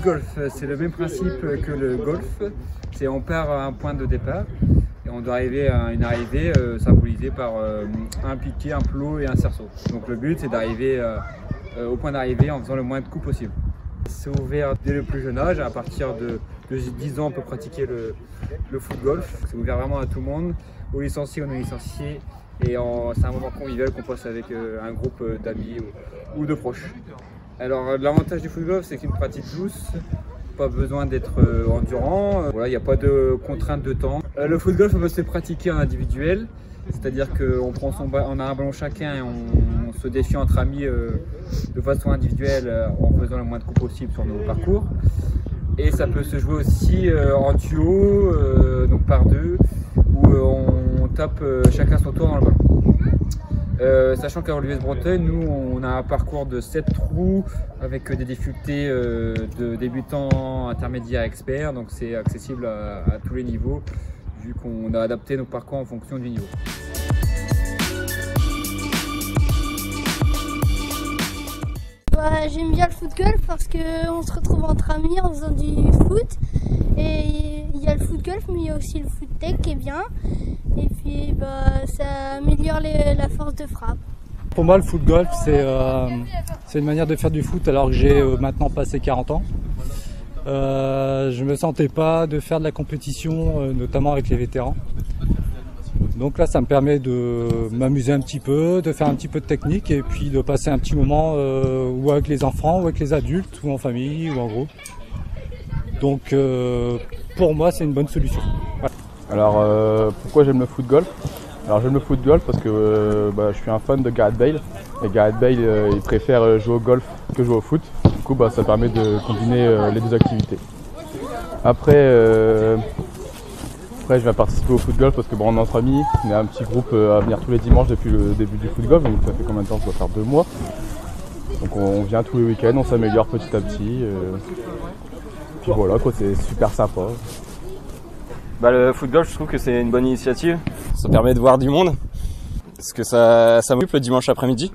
Golf, c'est le même principe que le golf, c'est on part à un point de départ et on doit arriver à une arrivée symbolisée par un piqué, un plot et un cerceau. Donc le but c'est d'arriver au point d'arrivée en faisant le moins de coups possible. C'est ouvert dès le plus jeune âge, à partir de 10 ans on peut pratiquer le foot golf. C'est ouvert vraiment à tout le monde, aux licenciés, aux non licenciés, et c'est un moment convivial qu'on passe avec un groupe d'amis ou de proches. Alors l'avantage du foot golf, c'est qu'il est une pratique douce, pas besoin d'être endurant, voilà, il n'y a pas de contrainte de temps. Le foot golf peut se pratiquer en individuel, c'est-à-dire qu'on on a un ballon chacun et on se défie entre amis de façon individuelle en faisant le moins de coups possible sur nos parcours. Et ça peut se jouer aussi en duo, donc par deux, où on tape chacun son tour dans le ballon. Sachant qu'à l'US Bretagne, nous on a un parcours de 7 trous avec des difficultés de débutants, intermédiaires, experts, donc c'est accessible à tous les niveaux vu qu'on a adapté nos parcours en fonction du niveau. J'aime bien le foot golf parce qu'on se retrouve entre amis en faisant du foot, et il y a le foot golf mais il y a aussi le foot tech qui est bien, et puis ça améliore la force de frappe. Pour moi le foot golf c'est une manière de faire du foot alors que j'ai maintenant passé 40 ans. Je me sentais pas de faire de la compétition notamment avec les vétérans. Donc là ça me permet de m'amuser un petit peu, de faire un petit peu de technique et puis de passer un petit moment ou avec les enfants, ou avec les adultes, ou en famille, ou en groupe. Donc pour moi c'est une bonne solution. Ouais. Alors pourquoi j'aime le foot golf? Alors j'aime le foot golf parce que je suis un fan de Gareth Bale. Et Gareth Bale il préfère jouer au golf que jouer au foot. Du coup ça permet de combiner les deux activités. Après je viens participer au foot golf parce que on est entre amis, on est un petit groupe à venir tous les dimanches depuis le début du foot golf, donc ça fait combien de temps? Ça doit faire 2 mois. Donc on vient tous les week-ends, on s'améliore petit à petit. Puis voilà quoi, c'est super sympa. Le foot golf, je trouve que c'est une bonne initiative. Ça permet de voir du monde, parce que ça m'occupe le dimanche après-midi.